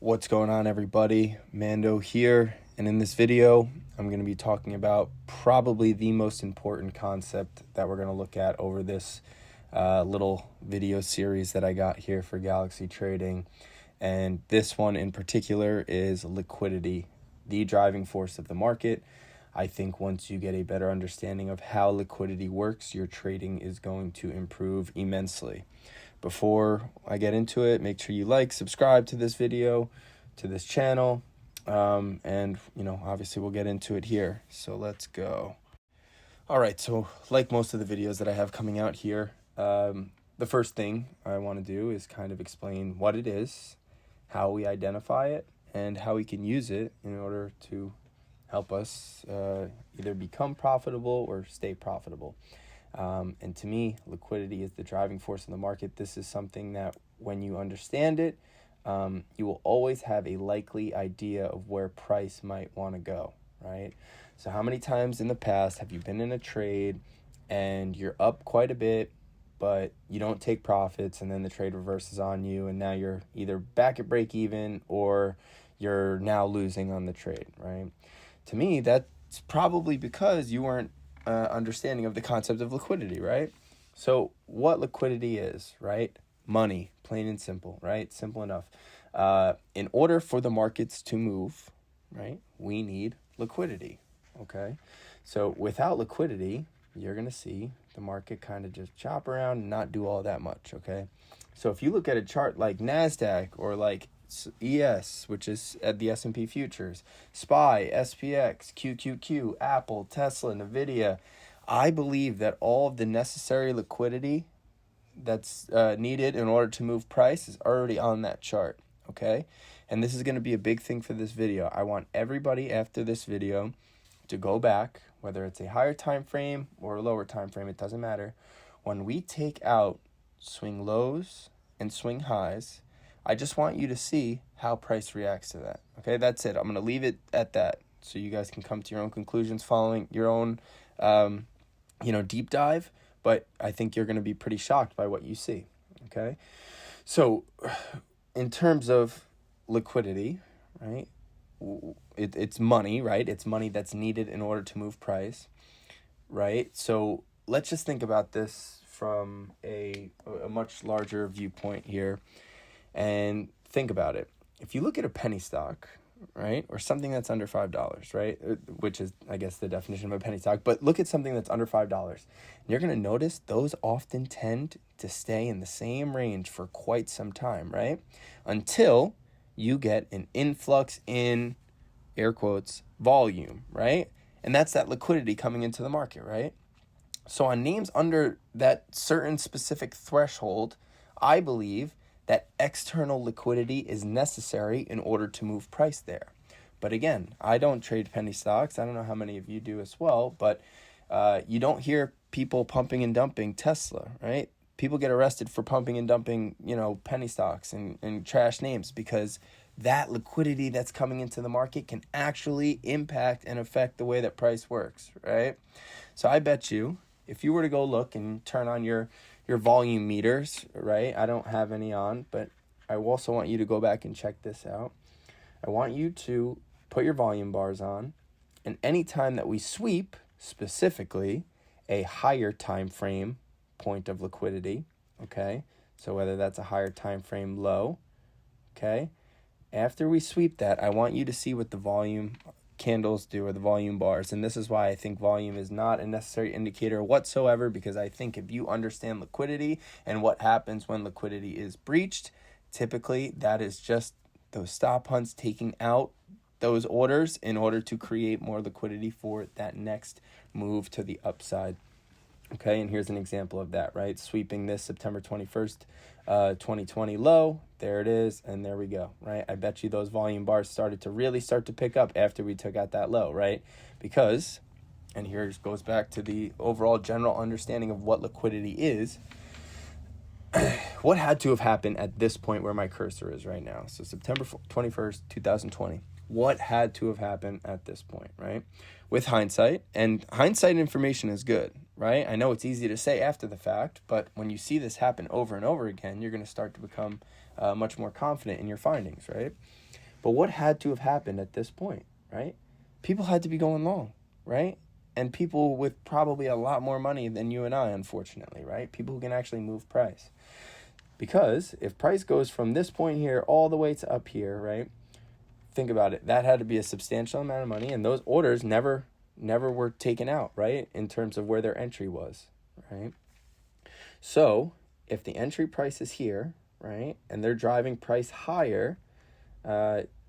What's going on, everybody? Mando here, and in this video I'm going to be talking about probably the most important concept that we're going to look at over this little video series that I got here for Galaxy Trading. And this one in particular is liquidity, the driving force of the market. I think once you get a better understanding of how liquidity works, your trading is going to improve immensely. Before I get into it, make sure you subscribe to this video, to this channel, and obviously we'll get into it here. So let's go. All right, so like most of the videos that I have coming out here, the first thing I want to do is kind of explain what it is, how we identify it, and how we can use it in order to help us either become profitable or stay profitable. And to me, liquidity is the driving force in the market. This is something that when you understand it, you will always have a likely idea of where price might want to go, right? So how many times in the past have you been in a trade and you're up quite a bit, but you don't take profits, and then the trade reverses on you, and now you're either back at break even or you're now losing on the trade, right? To me, that's probably because you weren't understanding of the concept of liquidity, right? So what liquidity is, right? Money, plain and simple, right? Simple enough. In order for the markets to move, right, we need liquidity, okay? So without liquidity, you're going to see the market kind of just chop around and not do all that much, okay? So if you look at a chart like NASDAQ or like ES, which is at the S&P futures, SPY, SPX, QQQ, Apple, Tesla, Nvidia, I believe that all of the necessary liquidity that's needed in order to move price is already on that chart, okay? And this is going to be a big thing for this video. I want everybody after this video to go back, whether it's a higher time frame or a lower time frame, it doesn't matter. When we take out swing lows and swing highs, I just want you to see how price reacts to that. Okay, that's it. I'm going to leave it at that so you guys can come to your own conclusions following your own, deep dive. But I think you're going to be pretty shocked by what you see. Okay, so in terms of liquidity, right, it's money, right? It's money that's needed in order to move price, right? So let's just think about this from a much larger viewpoint here. And think about it. If you look at a penny stock, right, or something that's under $5, right, which is, I guess, the definition of a penny stock, but look at something that's under $5, you're going to notice those often tend to stay in the same range for quite some time, right, until you get an influx in, air quotes, volume, right, and that's that liquidity coming into the market, right? So on names under that certain specific threshold, I believe that external liquidity is necessary in order to move price there. But again, I don't trade penny stocks. I don't know how many of you do as well, but you don't hear people pumping and dumping Tesla, right? People get arrested for pumping and dumping, penny stocks and trash names, because that liquidity that's coming into the market can actually impact and affect the way that price works, right? So I bet you, if you were to go look and turn on your volume meters, right? I don't have any on, but I also want you to go back and check this out. I want you to put your volume bars on, and anytime that we sweep specifically a higher time frame point of liquidity, okay? So whether that's a higher time frame low, okay? After we sweep that, I want you to see what the volume candles do, or the volume bars. And this is why I think volume is not a necessary indicator whatsoever, because I think if you understand liquidity and what happens when liquidity is breached, typically that is just those stop hunts taking out those orders in order to create more liquidity for that next move to the upside. Okay, and here's an example of that, right? Sweeping this September 21st, 2020 low. There it is, and there we go, right? I bet you those volume bars started to pick up after we took out that low, right? Because, and here it goes back to the overall general understanding of what liquidity is, what had to have happened at this point where my cursor is right now? So September 21st, 2020. What had to have happened at this point, right? With hindsight, and hindsight information is good, right? I know it's easy to say after the fact, but when you see this happen over and over again, you're going to start to become much more confident in your findings, right? But what had to have happened at this point, right? People had to be going long, right? And people with probably a lot more money than you and I, unfortunately, right? People who can actually move price. Because if price goes from this point here all the way to up here, right? Think about it. That had to be a substantial amount of money, and those orders never were taken out, right? In terms of where their entry was, right? So if the entry price is here, right, and they're driving price higher,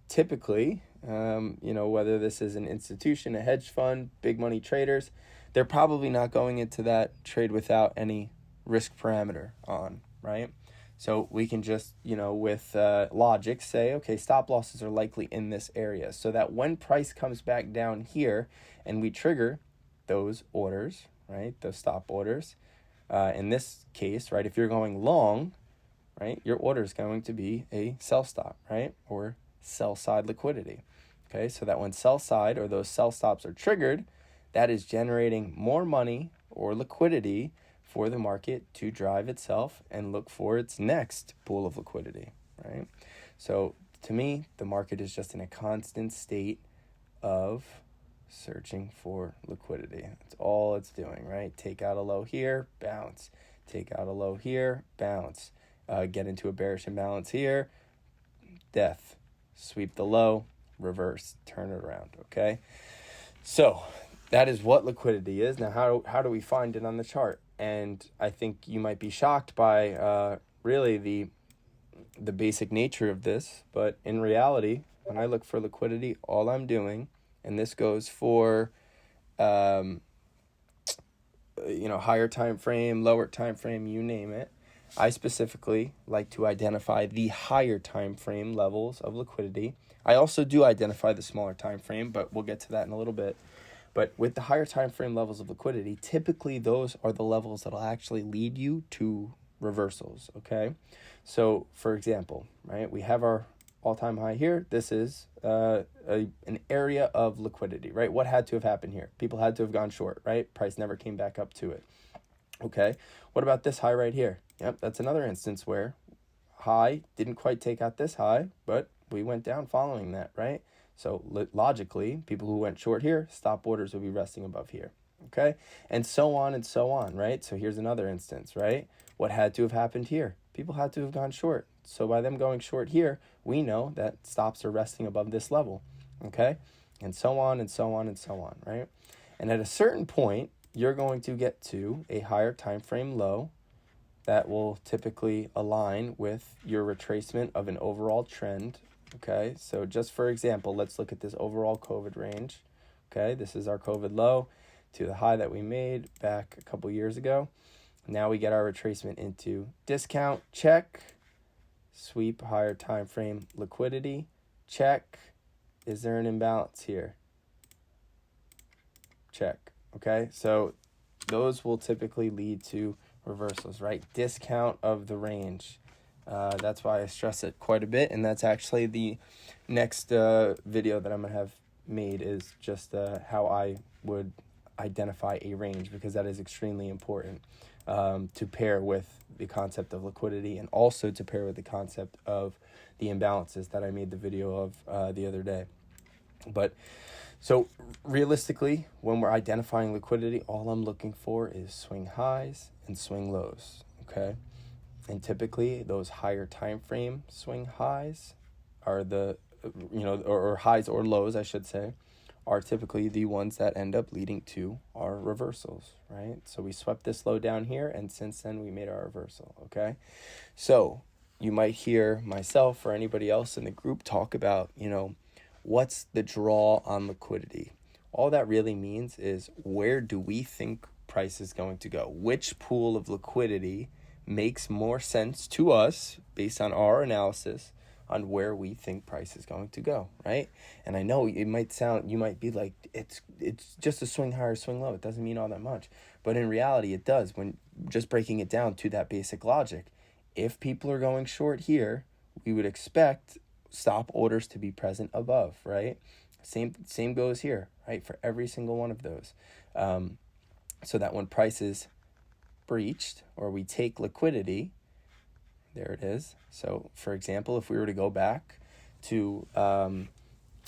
typically, whether this is an institution, a hedge fund, big money traders, they're probably not going into that trade without any risk parameter on, right? So we can just, with logic say, okay, stop losses are likely in this area, so that when price comes back down here and we trigger those orders, right, those stop orders, in this case, right, if you're going long, right, your order is going to be a sell stop, right, or sell side liquidity. Okay, so that when sell side or those sell stops are triggered, that is generating more money or liquidity for the market to drive itself and look for its next pool of liquidity, right? So to me, the market is just in a constant state of searching for liquidity. That's all it's doing, right? Take out a low here, bounce. Take out a low here, bounce. Get into a bearish imbalance here, death. Sweep the low, reverse, turn it around, okay? So that is what liquidity is. Now, how do we find it on the chart? And I think you might be shocked by really the basic nature of this, but in reality, when I look for liquidity, all I'm doing, and this goes for higher time frame, lower time frame, you name it, I specifically like to identify the higher time frame levels of liquidity. I also do identify the smaller time frame, but we'll get to that in a little bit. But with the higher time frame levels of liquidity, typically those are the levels that will actually lead you to reversals, okay? So, for example, right, we have our all-time high here. This is an area of liquidity, right? What had to have happened here? People had to have gone short, right? Price never came back up to it. Okay, what about this high right here? Yep, that's another instance where high didn't quite take out this high, but we went down following that, right? So logically, people who went short here, stop orders will be resting above here, okay? And so on, right? So here's another instance, right? What had to have happened here? People had to have gone short. So by them going short here, we know that stops are resting above this level, okay? And so on, right? And at a certain point, you're going to get to a higher time frame low that will typically align with your retracement of an overall trend. Okay, so just for example, let's look at this overall COVID range. Okay, this is our COVID low to the high that we made back a couple years ago. Now we get our retracement into discount, check. Sweep higher time frame liquidity, check. Is there an imbalance here? Check. Okay, so those will typically lead to reversals, right? Discount of the range. That's why I stress it quite a bit, and that's actually the next video that I'm going to have made is just how I would identify a range, because that is extremely important to pair with the concept of liquidity, and also to pair with the concept of the imbalances that I made the video of the other day. But so realistically, when we're identifying liquidity, all I'm looking for is swing highs and swing lows, okay? And typically those higher time frame swing highs are the, or highs or lows, I should say, are typically the ones that end up leading to our reversals, right? So we swept this low down here, and since then we made our reversal, okay? So you might hear myself or anybody else in the group talk about, what's the draw on liquidity? All that really means is, where do we think price is going to go? Which pool of liquidity makes more sense to us based on our analysis on where we think price is going to go, right? And I know you might be like, it's just a swing higher, swing low. It doesn't mean all that much. But in reality, it does, when just breaking it down to that basic logic. If people are going short here, we would expect stop orders to be present above, right? Same goes here, right? For every single one of those. so that when price is breached or we take liquidity, there it is. So for example, if we were to go back to,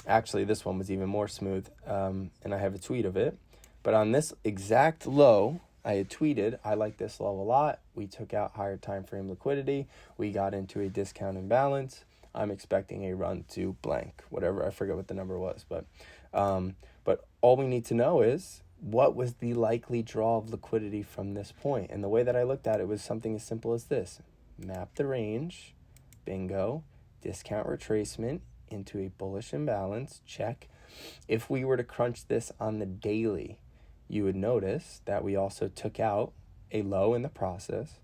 actually this one was even more smooth, and I have a tweet of it, but on this exact low, I had tweeted, I like this low a lot. We took out higher time frame liquidity. We got into a discount imbalance. I'm expecting a run to blank, whatever. I forget what the number was, but all we need to know is what was the likely draw of liquidity from this point. And the way that I looked at it was something as simple as this: map the range, bingo, discount retracement into a bullish imbalance, check. If we were to crunch this on the daily, you would notice that we also took out a low in the process.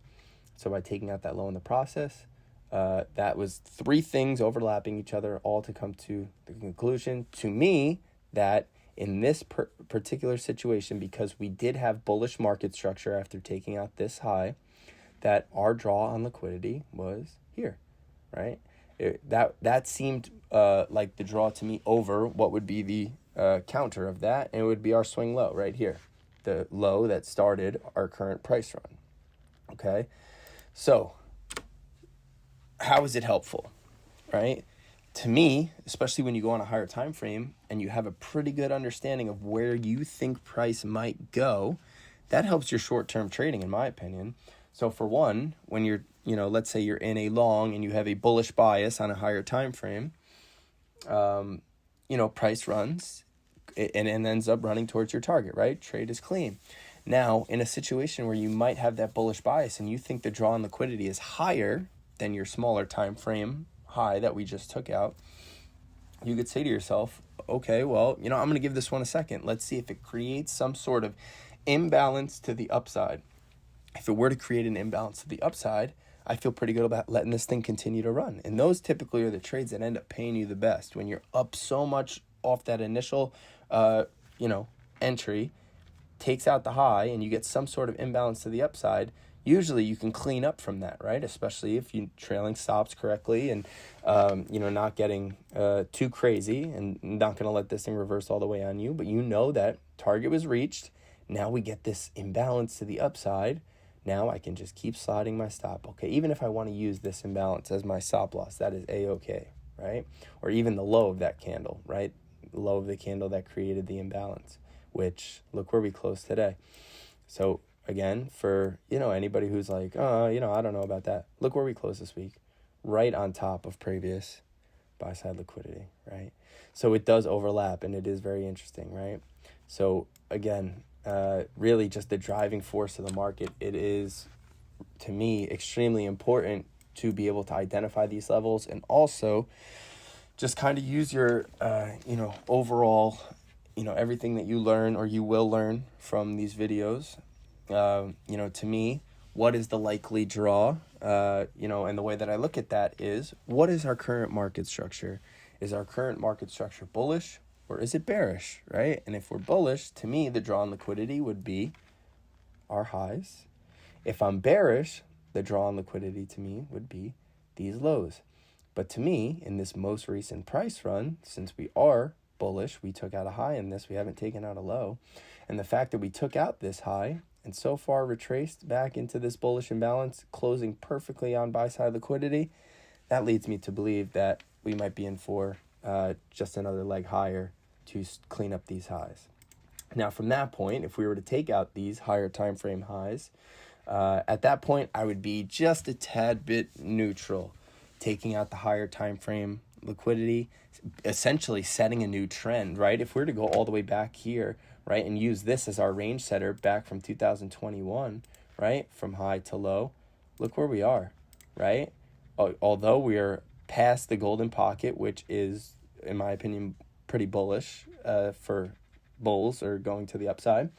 So by taking out that low in the process, that was three things overlapping each other, all to come to the conclusion, to me, that in this particular situation, because we did have bullish market structure after taking out this high, that our draw on liquidity was here, right? That seemed like the draw to me over what would be the counter of that, and it would be our swing low right here, the low that started our current price run. Okay, so how is it helpful, right? To me, especially when you go on a higher time frame and you have a pretty good understanding of where you think price might go, that helps your short-term trading, in my opinion. So for one, when you're, let's say you're in a long and you have a bullish bias on a higher time frame, price runs and ends up running towards your target, right? Trade is clean. Now, in a situation where you might have that bullish bias and you think the draw on liquidity is higher than your smaller time frame high that we just took out, you could say to yourself, okay, well, I'm going to give this one a second. Let's see if it creates some sort of imbalance to the upside. If it were to create an imbalance to the upside, I feel pretty good about letting this thing continue to run. And those typically are the trades that end up paying you the best. When you're up so much off that initial, entry, takes out the high, and you get some sort of imbalance to the upside, usually you can clean up from that, right? Especially if you're trailing stops correctly and, not getting too crazy and not going to let this thing reverse all the way on you. But that target was reached. Now we get this imbalance to the upside. Now I can just keep sliding my stop. Okay, even if I want to use this imbalance as my stop loss, that is A-okay, right? Or even the low of that candle, right? The low of the candle that created the imbalance, which look where we closed today. So again, for, anybody who's like, I don't know about that. Look where we closed this week, right on top of previous buy side liquidity, right? So it does overlap, and it is very interesting, right? So again, really just the driving force of the market. It is, to me, extremely important to be able to identify these levels and also just kind of use your, overall, everything that you learn or you will learn from these videos. To me, what is the likely draw? And the way that I look at that is, what is our current market structure? Is our current market structure bullish or is it bearish, right? And if we're bullish, to me, the draw on liquidity would be our highs. If I'm bearish, the draw on liquidity to me would be these lows. But to me, in this most recent price run, since we are bullish, we took out a high in this, we haven't taken out a low. And the fact that we took out this high and so far retraced back into this bullish imbalance, closing perfectly on buy side liquidity, that leads me to believe that we might be in for just another leg higher to clean up these highs. Now, from that point, if we were to take out these higher time frame highs, at that point, I would be just a tad bit neutral, taking out the higher time frame liquidity, essentially setting a new trend, right? If we were to go all the way back here, right, and use this as our range setter back from 2021, right, from high to low, look where we are, right? Although we are past the golden pocket, which is, in my opinion, pretty bullish for bulls or going to the upside.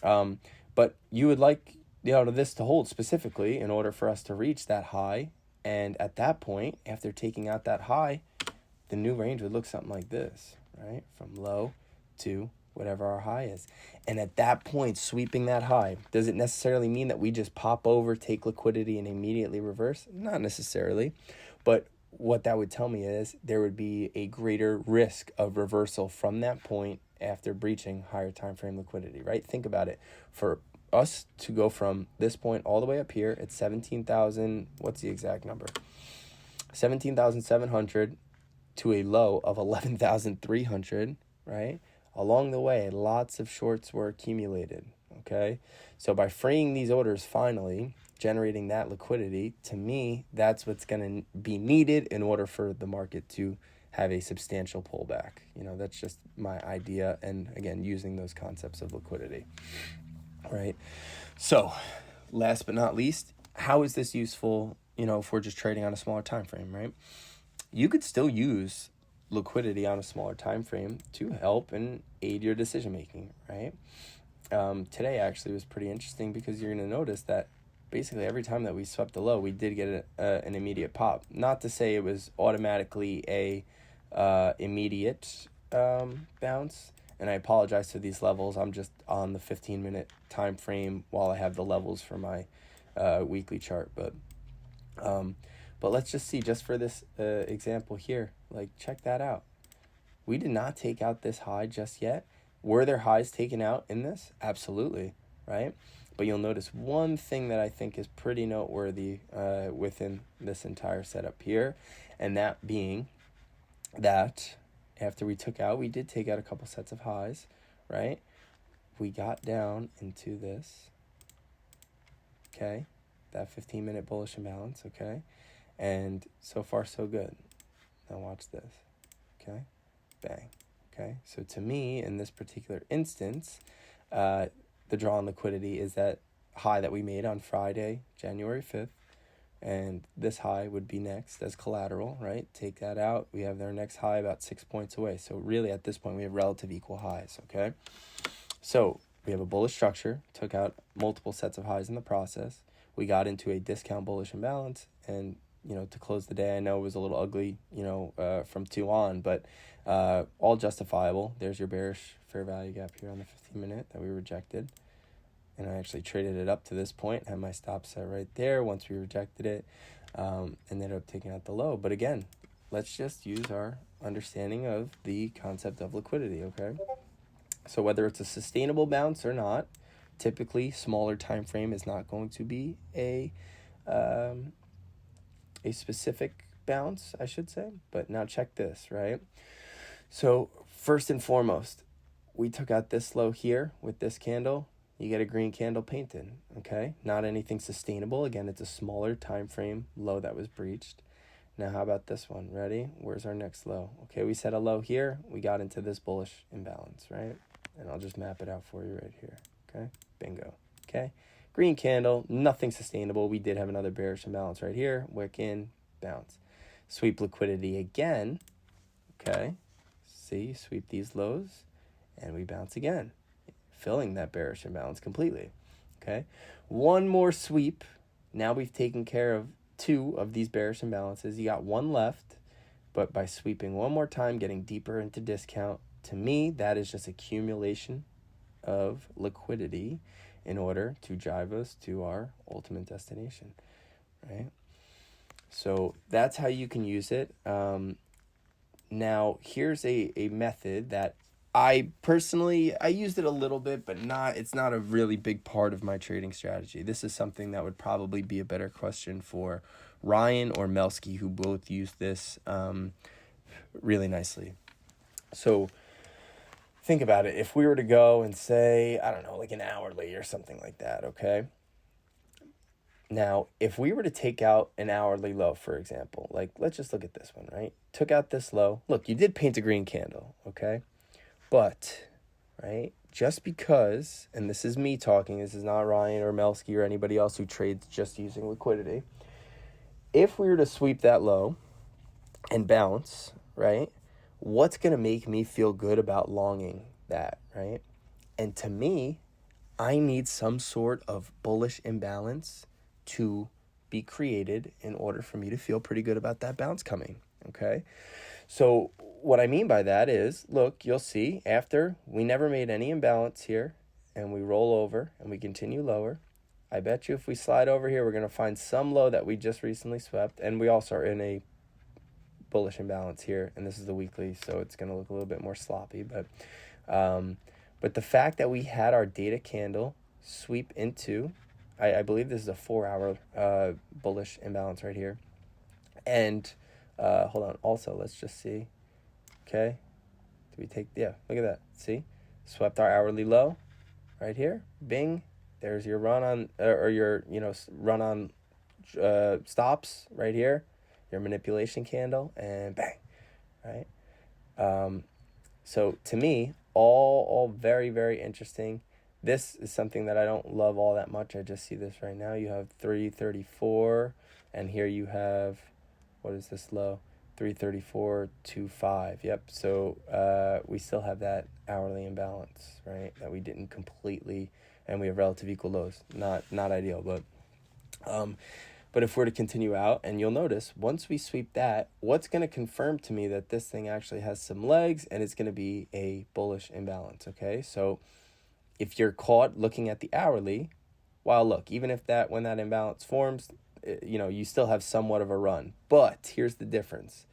But you would like this to hold specifically in order for us to reach that high. And at that point, after taking out that high, the new range would look something like this, right? From low to whatever our high is. And at that point, sweeping that high, does it necessarily mean that we just pop over, take liquidity, and immediately reverse? Not necessarily. But what that would tell me is there would be a greater risk of reversal from that point after breaching higher time frame liquidity, right? Think about it. For us to go from this point all the way up here at 17,000, what's the exact number? 17,700 to a low of 11,300, right? Along the way, lots of shorts were accumulated, okay? So by freeing these orders finally, generating that liquidity, to me, that's what's going to be needed in order for the market to have a substantial pullback. You know, that's just my idea. And again, using those concepts of liquidity, right? So last but not least, how is this useful, you know, if we're just trading on a smaller time frame, right? You could still use liquidity on a smaller time frame to help and aid your decision making, right? Today actually was pretty interesting because you're going to notice that basically every time that we swept the low, we did get an immediate pop. Not to say it was automatically a immediate bounce, and I apologize to these levels. I'm just on the 15-minute time frame while I have the levels for my weekly chart, but let's just see, just for this example here, like check that out. We did not take out this high just yet. Were there highs taken out in this? Absolutely, right? But you'll notice one thing that I think is pretty noteworthy within this entire setup here, and that being that after we did take out a couple sets of highs, right? We got down into this, okay? That 15-minute bullish imbalance, okay? And so far, so good. Now watch this, okay? Bang, okay? So to me, in this particular instance, the draw on liquidity is that high that we made on Friday, January 5th, and this high would be next as collateral, right? Take that out. We have their next high about 6 points away. So really at this point, we have relative equal highs, okay? So we have a bullish structure, took out multiple sets of highs in the process. We got into a discount bullish imbalance, and you know, to close the day, I know it was a little ugly, you know, from 2 on, but all justifiable. There's your bearish fair value gap here on the 15-minute that we rejected. And I actually traded it up to this point, had my stop set right there once we rejected it, and ended up taking out the low. But again, let's just use our understanding of the concept of liquidity, okay? So whether it's a sustainable bounce or not, typically smaller time frame is not going to be a specific bounce, I should say. But now check this, right? So first and foremost, we took out this low here with this candle. You get a green candle painted, okay? Not anything sustainable. Again, it's a smaller time frame low that was breached. Now, how about this one? Ready? Where's our next low? Okay, we set a low here. We got into this bullish imbalance, right? And I'll just map it out for you right here, okay? Bingo, okay? Green candle, nothing sustainable. We did have another bearish imbalance right here. Wick in, bounce. Sweep liquidity again, okay? See, sweep these lows, and we bounce again, filling that bearish imbalance completely, okay? One more sweep. Now we've taken care of 2 of these bearish imbalances. You got 1 left, but by sweeping one more time, getting deeper into discount, to me, that is just accumulation of liquidity in order to drive us to our ultimate destination, right? So that's how you can use it. Now, here's a method that I personally, I used it a little bit, but it's not a really big part of my trading strategy. This is something that would probably be a better question for Ryan or Melsky, who both use this really nicely. So think about it. If we were to go and say, I don't know, like an hourly or something like that, okay? Now, if we were to take out an hourly low, for example, like let's just look at this one, right? Took out this low. Look, you did paint a green candle, okay? But, right, just because, and this is me talking, this is not Ryan or Melsky or anybody else who trades just using liquidity. If we were to sweep that low and bounce, right, what's going to make me feel good about longing that, right? And to me, I need some sort of bullish imbalance to be created in order for me to feel pretty good about that bounce coming, okay? So what I mean by that is, look, you'll see after we never made any imbalance here and we roll over and we continue lower, I bet you if we slide over here, we're going to find some low that we just recently swept, and we also are in a bullish imbalance here, and this is the weekly, so it's going to look a little bit more sloppy, but But the fact that we had our data candle sweep into, I believe this is a 4-hour bullish imbalance right here. And hold on, also let's just see. Okay, do we take, yeah, look at that, see, swept our hourly low right here, bing, there's your run on or your run on stops right here, your manipulation candle, and bang, right? So to me, all very, very interesting. This is something that I don't love all that much. I just see this right now. You have 334, and here you have, what is this low? 334.25. Yep. So we still have that hourly imbalance, right? That we didn't completely, and we have relative equal lows. Not ideal, but if we're to continue out, and you'll notice once we sweep that, what's going to confirm to me that this thing actually has some legs and it's going to be a bullish imbalance. Okay, so if you're caught looking at the hourly, well, look, even if when that imbalance forms, you still have somewhat of a run. But here's the difference.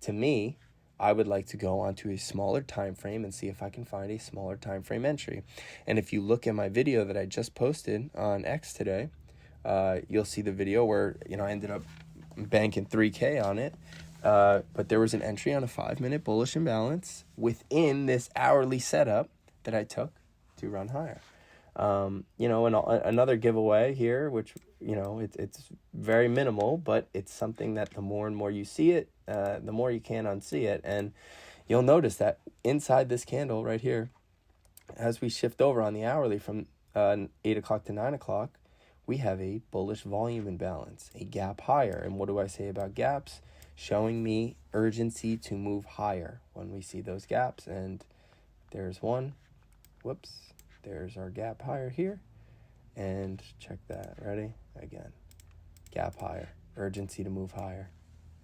To me, I would like to go onto a smaller time frame and see if I can find a smaller time frame entry. And if you look at my video that I just posted on X today, you'll see the video where I ended up banking 3K on it. But there was an entry on a 5-minute bullish imbalance within this hourly setup that I took to run higher. And another giveaway here, which it's very minimal, but it's something that the more and more you see it, the more you can unsee it. And you'll notice that inside this candle right here, as we shift over on the hourly from 8 o'clock to 9 o'clock, we have a bullish volume imbalance, a gap higher. And what do I say about gaps? Showing me urgency to move higher when we see those gaps. And there's one. Whoops. There's our gap higher here. And check that. Ready? Again. Gap higher. Urgency to move higher.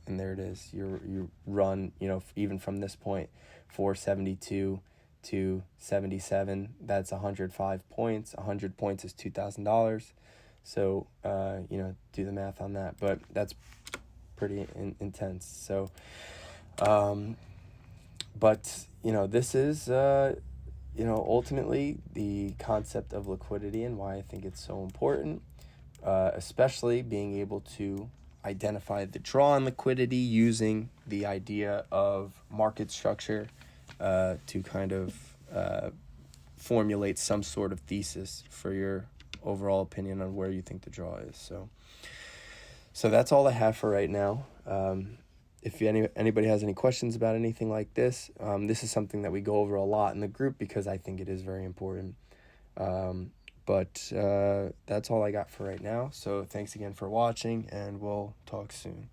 And there it is. You run, even from this point, 472 to 77. That's 105 points. 100 points is $2,000. So, do the math on that. But that's pretty intense. So, this is, ultimately the concept of liquidity and why I think it's so important, especially being able to identify the draw on liquidity using the idea of market structure to kind of formulate some sort of thesis for your overall opinion on where you think the draw is. So that's all I have for right now. If anybody has any questions about anything like this, this is something that we go over a lot in the group because I think it is very important. But that's all I got for right now. So thanks again for watching, and we'll talk soon.